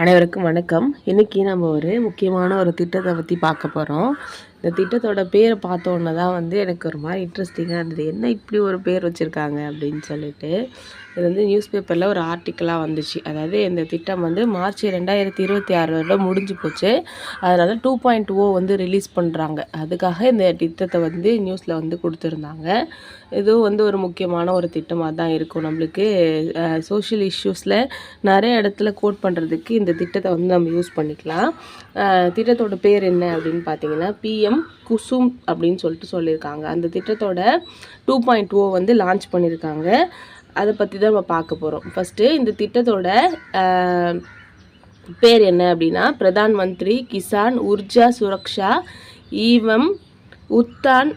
அனைவருக்கும் வணக்கம். இன்றைக்கி நம்ம ஒரு முக்கியமான ஒரு திட்டத்தை பற்றி பார்க்க போகிறோம். இந்த திட்டத்தோட பேரை பார்த்தோன்னே தான் எனக்கு ஒரு மாதிரி இன்ட்ரெஸ்டிங்காக இருந்தது. என்ன இப்படி ஒரு பேர் வச்சுருக்காங்க அப்படின்னு சொல்லிட்டு. இது நியூஸ் பேப்பரில் ஒரு ஆர்டிக்கலாக வந்துச்சு. அதாவது இந்த திட்டம் மார்ச் 2026 முடிஞ்சு போச்சு. அதனால் 2.0 ரிலீஸ் பண்ணுறாங்க. அதுக்காக இந்த திட்டத்தை நியூஸில் கொடுத்துருந்தாங்க. இதுவும் ஒரு முக்கியமான ஒரு திட்டமாக தான் இருக்கும். நம்மளுக்கு சோஷியல் இஷ்யூஸில் நிறைய இடத்துல கோட் பண்ணுறதுக்கு இந்த திட்டத்தை நம்ம யூஸ் பண்ணிக்கலாம். திட்டத்தோட பேர் என்ன அப்படின்னு பார்த்தீங்கன்னா பிஎம் குசும் அப்படின்னு சொல்லியிருக்காங்க. அந்த திட்டத்தோட 2.0 லான்ச் பண்ணியிருக்காங்க. அதை பற்றி தான் நம்ம பார்க்க போகிறோம். ஃபஸ்ட்டு இந்த திட்டத்தோட பேர் என்ன அப்படின்னா பிரதான் மந்திரி கிசான் உர்ஜா சுரக்ஷா ஈவம் உத்தான்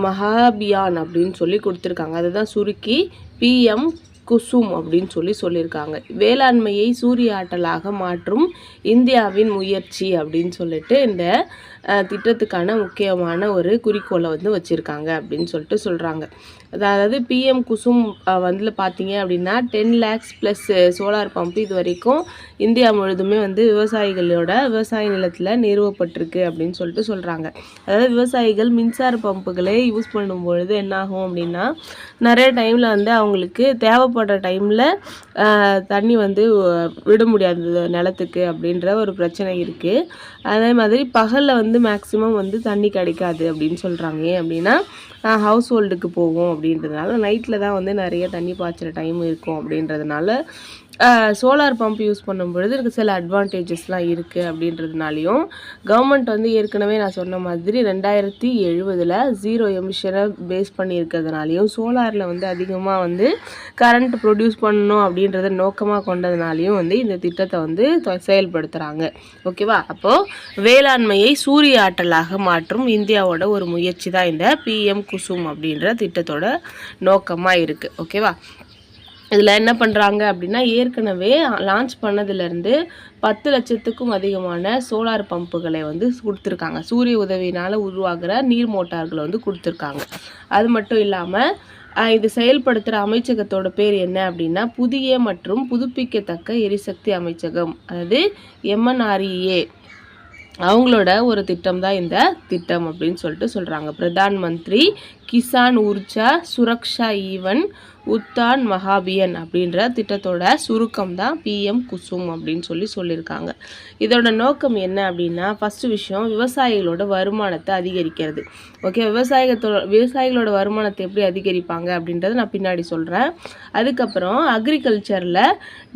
மகாபியான் அப்படின்னு கொடுத்துருக்காங்க. அதுதான் சுருக்கி பிஎம் குசும் அப்படின்னு சொல்லியிருக்காங்க. வேளாண்மையை சூரிய ஆற்றலாக மாற்றும் இந்தியாவின் முயற்சி அப்படின்னு சொல்லிட்டு இந்த திட்டத்துக்கான முக்கியமான ஒரு குறிக்கோளை வச்சுருக்காங்க அப்படின்னு சொல்கிறாங்க. அதாவது பிஎம் குசும் பார்த்தீங்க அப்படின்னா 10 lakhs ப்ளஸ் சோலார் பம்ப் இது வரைக்கும் இந்தியா முழுதுமே விவசாயிகளோட விவசாய நிலத்தில் நிறுவப்பட்டிருக்கு அப்படின்னு சொல்கிறாங்க. அதாவது விவசாயிகள் மின்சார பம்புகளை யூஸ் பண்ணும்பொழுது என்னாகும் அப்படின்னா நிறைய டைமில் அவங்களுக்கு தேவைப்படுற டைமில் தண்ணி விட முடியாது நிலத்துக்கு அப்படின்ற ஒரு பிரச்சனை இருக்குது. அதே மாதிரி பகலில் மேக்ஸிமம் தண்ணி கிடைக்காது அப்படின்னு சொல்கிறாங்க. ஏன் அப்படின்னா ஹவுஸ் ஹோல்டுக்கு போகும் அப்படின்றதுனால நைட்டில் தான் நிறைய தண்ணி பாய்ச்சுற டைம் இருக்கும் அப்படின்றதுனால சோலார் பம்ப் யூஸ் பண்ணும்பொழுது இதுக்கு சில அட்வான்டேஜஸ்லாம் இருக்குது அப்படின்றதுனாலையும் கவர்மெண்ட் ஏற்கனவே நான் சொன்ன மாதிரி 2070 0 எமிஷனை பேஸ் பண்ணியிருக்கிறதுனாலையும் சோலாரில் அதிகமாக கரண்ட் ப்ரொடியூஸ் பண்ணணும் அப்படின்றத நோக்கமாக கொண்டதுனாலையும் இந்த திட்டத்தை செயல்படுத்துகிறாங்க. ஓகேவா? அப்போது வேளாண்மையை சூரிய ஆற்றலாக மாற்றும் இந்தியாவோட ஒரு முயற்சி தான் இந்த பிஎம் குசும் அப்படின்ற திட்டத்தோட நோக்கமாக இருக்குது. ஓகேவா? இதில் என்ன பண்ணுறாங்க அப்படின்னா ஏற்கனவே லான்ச் பண்ணதுலேருந்து 10 லட்சத்துக்கும் அதிகமான சோலார் பம்புகளை கொடுத்துருக்காங்க. சூரிய உதவினால் உருவாகிற நீர் மோட்டார்களை கொடுத்துருக்காங்க. அது மட்டும் இல்லாமல் இது செயல்படுத்துகிற அமைச்சகத்தோட பேர் என்ன அப்படின்னா புதிய மற்றும் புதுப்பிக்கத்தக்க எரிசக்தி அமைச்சகம், அதாவது MNREA. அவங்களோட ஒரு திட்டம் தான் இந்த திட்டம் அப்படின்னு சொல்கிறாங்க. பிரதான் மந்திரி கிசான் உர்ஜா சுரக்ஷா ஈவன் உத்தான் மகாபியன் அப்படின்ற திட்டத்தோட சுருக்கம் தான் பிஎம் குசும் அப்படின்னு சொல்லியிருக்காங்க. இதோட நோக்கம் என்ன அப்படின்னா ஃபஸ்ட்டு விஷயம் விவசாயிகளோட வருமானத்தை அதிகரிக்கிறது. ஓகே, விவசாயிகளோட வருமானத்தை எப்படி அதிகரிப்பாங்க அப்படின்றத நான் பின்னாடி சொல்கிறேன். அதுக்கப்புறம் அக்ரிகல்ச்சரில்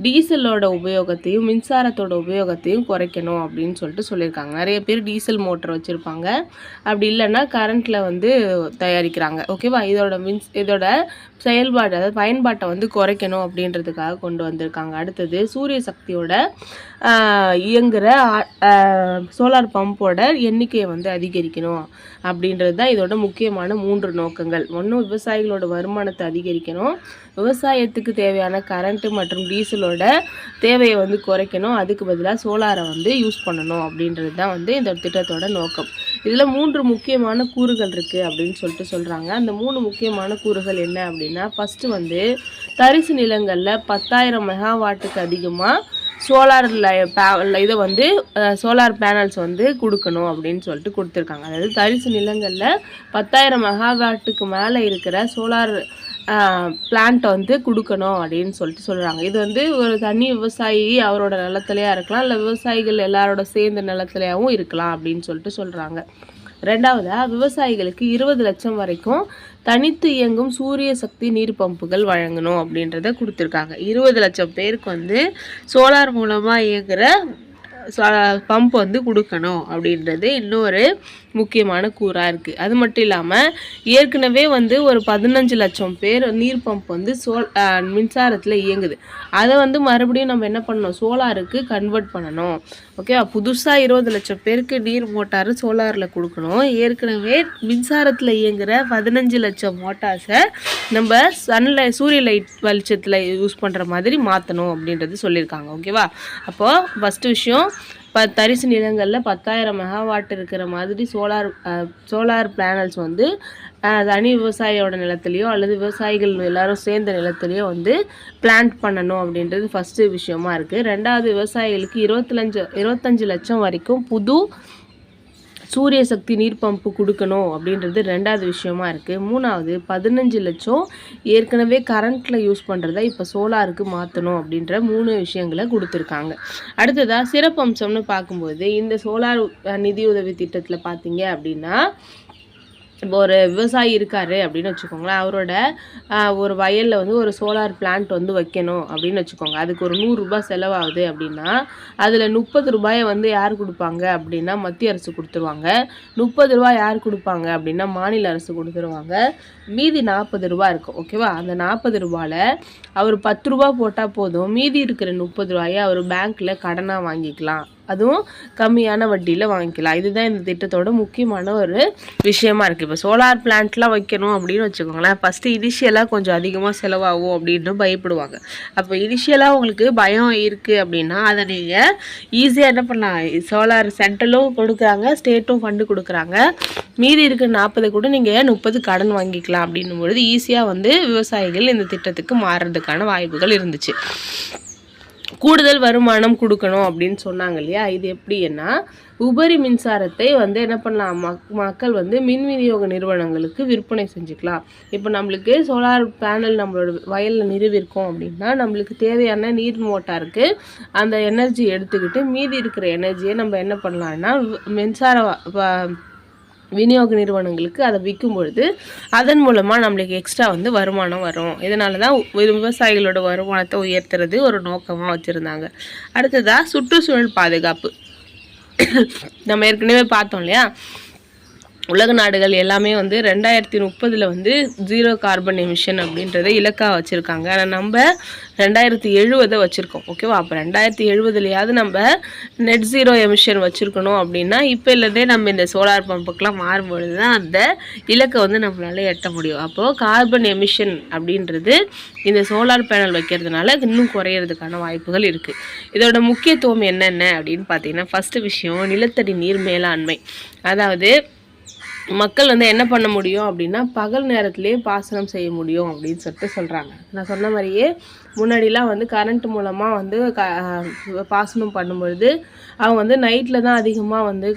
டீசலோட உபயோகத்தையும் மின்சாரத்தோட உபயோகத்தையும் குறைக்கணும் அப்படின்னு சொல்லியிருக்காங்க. நிறைய பேர் டீசல் மோட்டர் வச்சுருப்பாங்க, அப்படி இல்லைன்னா கரண்ட்டில் தயாரிக்கிறாங்க. ஓகேவா? இதோட செயல்பாடு அதாவது பயன்பாட்டை குறைக்கணும் அப்படின்றதுக்காக கொண்டு வந்திருக்காங்க. அடுத்தது சூரிய சக்தியோட இயங்குகிற சோலார் பம்போட எண்ணிக்கையை அதிகரிக்கணும் அப்படின்றது தான் இதோட முக்கியமான 3 நோக்கங்கள். ஒன்று, விவசாயிகளோட வருமானத்தை அதிகரிக்கணும், விவசாயத்துக்கு தேவையான கரண்ட்டு மற்றும் டீசலோட தேவையை குறைக்கணும், அதுக்கு பதிலாக சோலாரை யூஸ் பண்ணணும் அப்படின்றது தான் இந்த திட்டத்தோட நோக்கம். இதில் 3 முக்கியமான கூறுகள் இருக்குது அப்படின்னு சொல்கிறாங்க. அந்த 3 முக்கியமான கூறுகள் என்ன அப்படின்னா ஃபஸ்ட்டு தரிசு நிலங்களில் 10,000 மெகாவாட்டுக்கு அதிகமாக சோலார் இதை சோலார் பேனல்ஸ் கொடுக்கணும் அப்படின்னு கொடுத்துருக்காங்க. அதாவது தரிசு நிலங்களில் 10,000 மெகாவாட்டுக்கு மேலே இருக்கிற சோலார் பிளான்ட்டை கொடுக்கணும் அப்படின்னு சொல்கிறாங்க. இது ஒரு தனி விவசாயி அவரோட நிலத்துலையா இருக்கலாம், இல்லை விவசாயிகள் எல்லாரோட சேர்ந்த நிலத்துலையாகவும் இருக்கலாம் அப்படின்னு சொல்கிறாங்க. ரெண்டாவதாக விவசாயிகளுக்கு 20 லட்சம் வரைக்கும் தனித்து இயங்கும் சூரிய சக்தி நீர் பம்புகள் வழங்கணும் அப்படின்றத கொடுத்துருக்காங்க. 20 லட்சம் பேருக்கு சோலார் மூலமாக இயங்குகிற பம்ப் கொடுக்கணும் அப்படின்றது இன்னொரு முக்கியமான கூறாக இருக்குது. அது மட்டும் இல்லாமல் ஏற்கனவே ஒரு 15 லட்சம் பேர் நீர் பம்ப் மின்சாரத்தில் இயங்குது. அதை மறுபடியும் நம்ம என்ன பண்ணணும், சோலாருக்கு கன்வெர்ட் பண்ணணும். ஓகேவா? புதுசாக 20 லட்சம் பேருக்கு நீர் மோட்டார் சோலாரில் கொடுக்கணும். ஏற்கனவே மின்சாரத்தில் இயங்குகிற 15 லட்சம் மோட்டார்ஸை நம்ம சூரிய லைட் வெளிச்சத்தில் யூஸ் பண்ணுற மாதிரி மாற்றணும் அப்படின்றது சொல்லியிருக்காங்க. ஓகேவா? அப்போது ஃபஸ்ட்டு விஷயம் தரிசு நிலங்களில் 10,000 மெகாவாட் இருக்கிற மாதிரி சோலார் பேனல்ஸ் வந்து தனி விவசாயியோட நிலத்துலையோ அல்லது விவசாயிகள் எல்லாரும் சேர்ந்த நிலத்துலையோ வந்து பிளான்ட் பண்ணணும் அப்படின்றது ஃபஸ்ட்டு விஷயமா இருக்குது. ரெண்டாவது, விவசாயிகளுக்கு 25 லட்சம் வரைக்கும் புது சூரிய சக்தி நீர் பம்பு கொடுக்கணும் அப்படின்றது ரெண்டாவது விஷயமா இருக்குது. மூணாவது, 15 லட்சம் ஏற்கனவே கரண்ட்டில் யூஸ் பண்ணுறத இப்போ சோலாருக்கு மாற்றணும் அப்படின்ற 3 விஷயங்களை கொடுத்துருக்காங்க. அடுத்ததாக சிறப்பம்சம்னு பார்க்கும்போது இந்த சோலார் நிதியுதவி திட்டத்தில் பார்த்தீங்க அப்படின்னா, இப்போ ஒரு விவசாயி இருக்கார் அப்படின்னு வச்சுக்கோங்களேன், அவரோட ஒரு வயலில் வந்து ஒரு சோலார் பிளான்ட் வந்து வைக்கணும் அப்படின்னு வச்சுக்கோங்க. அதுக்கு ஒரு 100 ரூபாய் செலவாகுது அப்படின்னா அதில் 30 ரூபாயை வந்து யார் கொடுப்பாங்க அப்படின்னா மத்திய அரசு கொடுத்துருவாங்க. 30 ரூபாய் யார் கொடுப்பாங்க அப்படின்னா மாநில அரசு கொடுத்துருவாங்க. மீதி 40 ரூபா இருக்கும். ஓகேவா? அந்த 40 ரூபாயில் அவர் 10 ரூபா போட்டால் போதும், மீதி இருக்கிற 30 ரூபாயை அவர் பேங்க்கில் கடனாக வாங்கிக்கலாம். அதுவும் கம்மியான வட்டியில் வாங்கிக்கலாம். இதுதான் இந்த திட்டத்தோட முக்கியமான ஒரு விஷயமா இருக்குது. இப்போ சோலார் பிளான்ட்லாம் வைக்கணும் அப்படின்னு வச்சுக்கோங்களேன், ஃபஸ்ட்டு இனிஷியலாக கொஞ்சம் அதிகமாக செலவாகும் அப்படின்னு பயப்படுவாங்க. அப்போ இனிஷியலாக உங்களுக்கு பயம் இருக்குது அப்படின்னா அதை நீங்கள் ஈஸியாக என்ன பண்ணலாம், சோலார் சென்ட்ரலும் கொடுக்குறாங்க, ஸ்டேட்டும் ஃபண்டு கொடுக்குறாங்க. மீதி இருக்கிற 40 கூட நீங்கள் 30 கடன் வாங்கிக்கலாம் அப்படின்னும் பொழுது ஈஸியாக வந்து விவசாயிகள் இந்த திட்டத்துக்கு மாறுறதுக்கான வாய்ப்புகள் இருந்துச்சு. கூடுதல் வருமானம் கொடுக்கணும் அப்படின்னு சொன்னாங்க இல்லையா, இது எப்படின்னா உபரி மின்சாரத்தை வந்து என்ன பண்ணலாம், மக்கள் வந்து மின் விநியோக நிறுவனங்களுக்கு விற்பனை செஞ்சுக்கலாம். இப்போ நம்மளுக்கு சோலார் பேனல் நம்மளோட வயலில் நிறுவிருக்கோம் அப்படின்னா நம்மளுக்கு தேவையான நீர் மோட்டாருக்கு அந்த எனர்ஜி எடுத்துக்கிட்டு மீதி இருக்கிற எனர்ஜியை நம்ம என்ன பண்ணலாம்னா மின்சார விநியோக நிறுவனங்களுக்கு அதை விற்கும் பொழுது அதன் மூலமாக நம்மளுக்கு எக்ஸ்ட்ரா வந்து வருமானம் வரும். இதனால தான் விவசாயிகளோட வருமானத்தை உயர்த்துறது ஒரு நோக்கமாக வச்சுருந்தாங்க. அடுத்ததாக சுற்றுச்சூழல் பாதுகாப்பு. நம்ம ஏற்கனவே பார்த்தோம் இல்லையா, உலக நாடுகள் எல்லாமே வந்து 2030 வந்து 0 கார்பன் எமிஷன் அப்படின்றத இலக்காக வச்சுருக்காங்க. ஆனால் நம்ம 2070 வச்சுருக்கோம். ஓகேவா? அப்போ 2070 நம்ம நெட் 0 எமிஷன் வச்சுருக்கணும் அப்படின்னா இப்போ இல்லதே நம்ம இந்த சோலார் பம்புக்கெலாம் மாறும்பொழுது தான் அந்த இலக்கை வந்து நம்மளால எட்ட முடியும். அப்போது கார்பன் எமிஷன் அப்படின்றது இந்த சோலார் பேனல் வைக்கிறதுனால இன்னும் குறையிறதுக்கான வாய்ப்புகள் இருக்குது. இதோட முக்கியத்துவம் என்னென்ன அப்படின்னு பார்த்தீங்கன்னா, ஃபஸ்ட்டு விஷயம் நிலத்தடி நீர் மேலாண்மை. அதாவது மக்கள் வந்து என்ன பண்ண முடியும் அப்படின்னா பகல் நேரத்துலேயே பாசனம் செய்ய முடியும் அப்படின்னு சொல்கிறாங்க. நான் சொன்ன மாதிரியே முன்னாடிலாம் வந்து கரண்ட் மூலமாக வந்து பாசனம் பண்ணும்பொழுது அவங்க வந்து நைட்டில் தான் அதிகமாக வந்து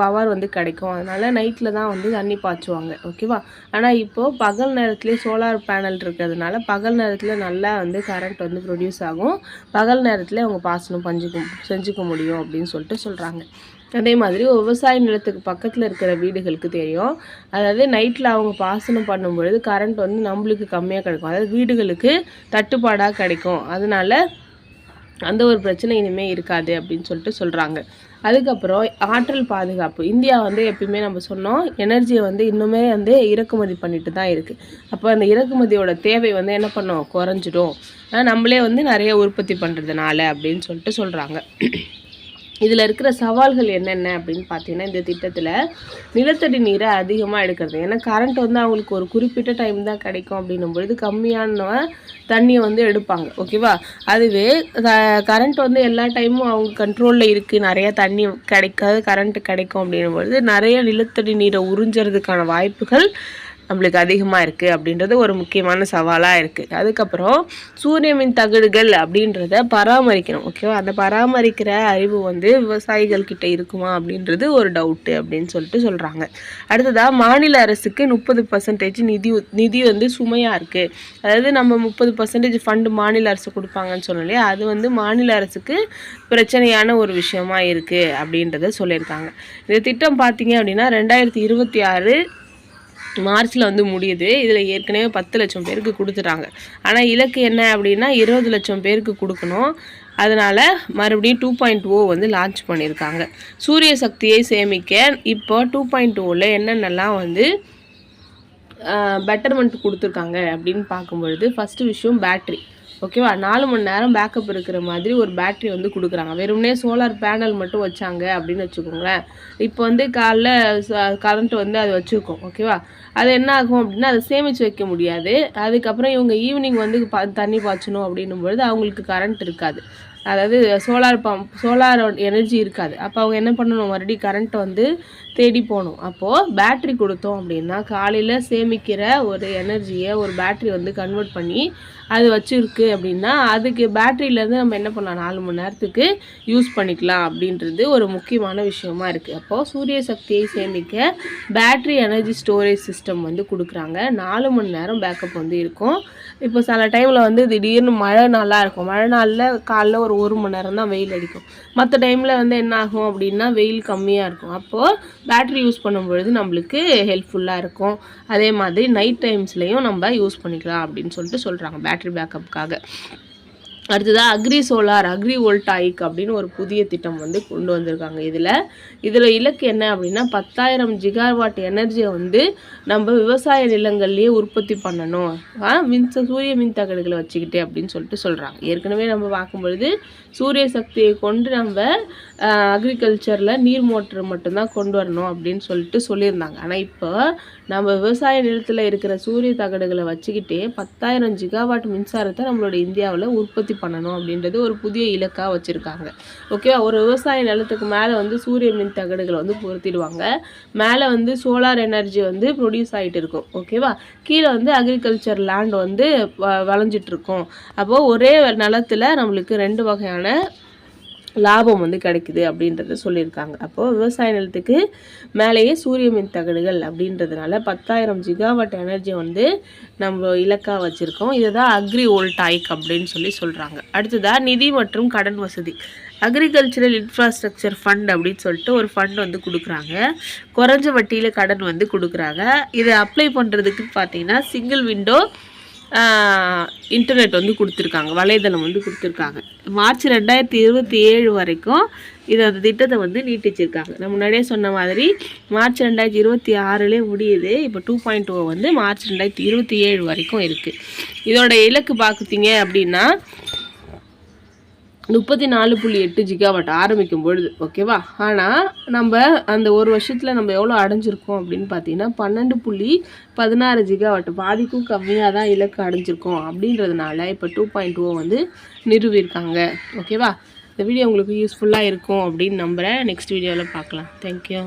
பவர் வந்து கிடைக்கும். அதனால் நைட்டில் தான் வந்து தண்ணி பாய்ச்சுவாங்க. ஓகேவா? ஆனால் இப்போது பகல் நேரத்துலேயே சோலார் பேனல் இருக்கிறதுனால பகல் நேரத்தில் நல்லா வந்து கரண்ட் வந்து ப்ரொடியூஸ் ஆகும். பகல் நேரத்தில் அவங்க பாசனம் செஞ்சுக்க முடியும் அப்படின்னு சொல்கிறாங்க. அதே மாதிரி விவசாய நிலத்துக்கு பக்கத்தில் இருக்கிற வீடுகளுக்கு தெரியும், அதாவது நைட்டில் அவங்க பாசனம் பண்ணும்பொழுது கரண்ட் வந்து நம்மளுக்கு கம்மியாக கிடைக்கும், அதாவது வீடுகளுக்கு தட்டுப்பாடாக கிடைக்கும். அதனால் அந்த ஒரு பிரச்சனை இனிமேல் இருக்காது அப்படின்னு சொல்கிறாங்க. அதுக்கப்புறம் ஆற்றல் பாதுகாப்பு. இந்தியா வந்து எப்பயுமே நம்ம சொன்னோம் எனர்ஜியை வந்து இன்னுமே வந்து இறக்குமதி பண்ணிட்டு தான் இருக்குது. அப்போ அந்த இறக்குமதியோட தேவை வந்து என்ன பண்ணோம், குறைஞ்சிடும். நம்மளே வந்து நிறைய உற்பத்தி பண்ணுறதுனால அப்படின்னு சொல்கிறாங்க. இதில் இருக்கிற சவால்கள் என்னென்ன அப்படின்னு பார்த்தீங்கன்னா, இந்த திட்டத்தில் நிலத்தடி நீரை அதிகமாக எடுக்கிறது. ஏன்னா கரண்ட் வந்து அவங்களுக்கு ஒரு குறிப்பிட்ட டைம் தான் கிடைக்கும் அப்படின்னும் பொழுது கம்மியான தண்ணியை வந்து எடுப்பாங்க. ஓகேவா? அதுவே கரண்ட் வந்து எல்லா டைமும் அவங்க கண்ட்ரோலில் இருக்குது, நிறையா தண்ணி கிடைக்காது, கரண்ட் கிடைக்கும் அப்படின்னும் பொழுது நிறைய நிலத்தடி நீரை உறிஞ்சுறதுக்கான வாய்ப்புகள் நம்மளுக்கு அதிகமாக இருக்குது அப்படின்றது ஒரு முக்கியமான சவாலாக இருக்குது. அதுக்கப்புறம் சூரிய மின் தகடுகள் அப்படின்றத பராமரிக்கணும். ஓகேவா? அந்த பராமரிக்கிற அறிவு வந்து விவசாயிகள் கிட்ட இருக்குமா அப்படின்றது ஒரு டவுட்டு அப்படின்னு சொல்கிறாங்க. அடுத்ததாக மாநில அரசுக்கு 30% நிதி வந்து சுமையாக இருக்குது. அதாவது நம்ம 30% ஃபண்டு மாநில அரசு கொடுப்பாங்கன்னு சொன்னோம் இல்லையா, அது வந்து மாநில அரசுக்கு பிரச்சனையான ஒரு விஷயமா இருக்குது அப்படின்றத சொல்லியிருக்காங்க. இந்த திட்டம் பார்த்தீங்க அப்படின்னா 2026 மார்ச்சில் வந்து முடியுது. இதில் ஏற்கனவே 10 லட்சம் பேருக்கு கொடுத்துட்டாங்க. ஆனால் இலக்கு என்ன அப்படின்னா 20 லட்சம் பேருக்கு கொடுக்கணும். அதனால் மறுபடியும் 2.0 வந்து லான்ச் பண்ணியிருக்காங்க. சூரிய சக்தியை சேமிக்க இப்போ 2.0ல என்னென்னலாம் வந்து பெட்டர்மெண்ட் கொடுத்துருக்காங்க அப்படின்னு பார்க்கும்பொழுது ஃபஸ்ட்டு விஷயம் பேட்ரி. ஓகேவா? 4 மணி நேரம் பேக்கப் இருக்கிற மாதிரி ஒரு பேட்ரி வந்து கொடுக்குறாங்க. வெறும்னே சோலார் பேனல் மட்டும் வச்சாங்க அப்படின்னு வச்சுக்கோங்களேன், இப்போ வந்து காலைல கரண்ட் வந்து அது வச்சுருக்கோம். ஓகேவா? அது என்ன ஆகும் அப்படின்னா அதை சேமித்து வைக்க முடியாது. அதுக்கப்புறம் இவங்க ஈவினிங் வந்து தண்ணி பாய்ச்சணும் அப்படின்னும் பொழுது அவங்களுக்கு கரண்ட் இருக்காது. அதாவது சோலார் எனர்ஜி இருக்காது. அப்போ அவங்க என்ன பண்ணணும், மறுபடியும் கரண்ட்டை வந்து தேடி போகணும். அப்போது பேட்ரி கொடுத்தோம் அப்படின்னா காலையில் சேமிக்கிற ஒரு எனர்ஜியை ஒரு பேட்ரி வந்து கன்வெர்ட் பண்ணி அது வச்சுருக்கு அப்படின்னா அதுக்கு பேட்ரியிலேருந்து நம்ம என்ன பண்ணலாம், 4 மணி நேரத்துக்கு யூஸ் பண்ணிக்கலாம் அப்படின்றது ஒரு முக்கியமான விஷயமா இருக்குது. அப்போது சூரிய சக்தியை சேமிக்க பேட்ரி எனர்ஜி ஸ்டோரேஜ் சிஸ்டம் வந்து கொடுக்குறாங்க. 4 மணி நேரம் பேக்கப் வந்து இருக்கும். இப்போ சில டைமில் வந்து திடீர்னு மழை நாளாக இருக்கும். மழை நாளில் காலைல ஒரு 1 மணி நேரம் தான் வெயில் அடிக்கும். மற்ற டைமில் வந்து என்ன ஆகும் அப்படின்னா வெயில் கம்மியாக இருக்கும். அப்போது பேட்ரி யூஸ் பண்ணும்பொழுது நம்மளுக்கு ஹெல்ப்ஃபுல்லாக இருக்கும். அதே மாதிரி நைட் டைம்ஸ்லேயும் நம்ம யூஸ் பண்ணிக்கலாம் அப்படின்னு சொல்லிட்டு சொல்கிறாங்க பேட்ரி பேக்கப்புக்காக. அடுத்ததாக அக்ரி வோல்டாயிக் அப்படின்னு ஒரு புதிய திட்டம் வந்து கொண்டு வந்திருக்காங்க. இதில் இலக்கு என்ன அப்படின்னா 10,000 ஜிகாவாட் எனர்ஜியை வந்து நம்ம விவசாய நிலங்கள்லேயே உற்பத்தி பண்ணணும், சூரிய மின் தகடுகளை வச்சுக்கிட்டே அப்படின்னு சொல்லிட்டு சொல்கிறாங்க. ஏற்கனவே நம்ம பார்க்கும்பொழுது சூரிய சக்தியை கொண்டு நம்ம அக்ரிகல்ச்சரில் நீர் மோட்டர் மட்டும்தான் கொண்டு வரணும் அப்படின்னு சொல்லிட்டு சொல்லியிருந்தாங்க. ஆனால் இப்போ நம்ம விவசாய நிலத்தில் இருக்கிற சூரிய தகடுகளை வச்சுக்கிட்டே 10,000 ஜிகாவாட் மின்சாரத்தை நம்மளோட இந்தியாவில் உற்பத்தி பண்ணணும் அப்படின்றது ஒரு புதிய இலக்காக வச்சுருக்காங்க. ஓகேவா? ஒரு விவசாய நிலத்துக்கு மேலே வந்து சூரிய மின் தகடுகளை வந்து பொருத்திடுவாங்க. மேலே வந்து சோலார் எனர்ஜி வந்து ப்ரொடியூஸ் ஆகிட்டு இருக்கும். ஓகேவா? கீழே வந்து அக்ரிகல்ச்சர் லேண்ட் வந்து விளைஞ்சிட்ருக்கும். அப்போது ஒரே நிலத்தில் நம்மளுக்கு 2 வகையான லாபம் வந்து கிடைக்குது அப்படின்றத சொல்லியிருக்காங்க. அப்போது விவசாய நிலத்துக்கு மேலேயே சூரிய மின் தகடுகள் அப்படின்றதுனால 10,000 ஜிகாவாட் எனர்ஜி வந்து நம்ம இலக்காக வச்சுருக்கோம். இதை தான் அக்ரி வோல்டாயிக் அப்படின்னு சொல்கிறாங்க. அடுத்ததாக நிதி மற்றும் கடன் வசதி. அக்ரிகல்ச்சரல் இன்ஃப்ராஸ்ட்ரக்சர் ஃபண்ட் அப்படின்னு சொல்லிட்டு ஒரு ஃபண்ட் வந்து கொடுக்குறாங்க. குறைஞ்ச வட்டியில் கடன் வந்து கொடுக்குறாங்க. இதை அப்ளை பண்ணுறதுக்கு பார்த்தீங்கன்னா சிங்கிள் விண்டோ இன்டர்நெட் வந்து கொடுத்துருக்காங்க, வலைதளம் வந்து கொடுத்துருக்காங்க. மார்ச் 2027 வரைக்கும் அந்த திட்டத்தை வந்து நீட்டிச்சிருக்காங்க. நான் முன்னாடியே சொன்ன மாதிரி மார்ச் 2026 முடியுது. இப்போ 2.0 வந்து மார்ச் 2027 வரைக்கும் இருக்குது. இதோட இலக்கு பார்க்குறீங்க அப்படின்னா 34.8 ஜிகாவாட் ஆரம்பிக்கும் பொழுது. ஓகேவா? ஆனால் நம்ம அந்த ஒரு வருஷத்தில் நம்ம எவ்வளோ அடைஞ்சிருக்கோம் அப்படின்னு பார்த்தீங்கன்னா 12.16 ஜிகாவாட், பாதிக்கும் கம்மியாக தான் இலக்கு அடைஞ்சிருக்கோம். அப்படின்றதுனால இப்போ 2.0 வந்து நிறுவியிருக்காங்க. ஓகேவா? இந்த வீடியோ உங்களுக்கு யூஸ்ஃபுல்லாக இருக்கும் அப்படின்னு நம்புகிறேன். நெக்ஸ்ட் வீடியோவில் பார்க்கலாம். தேங்க்யூ.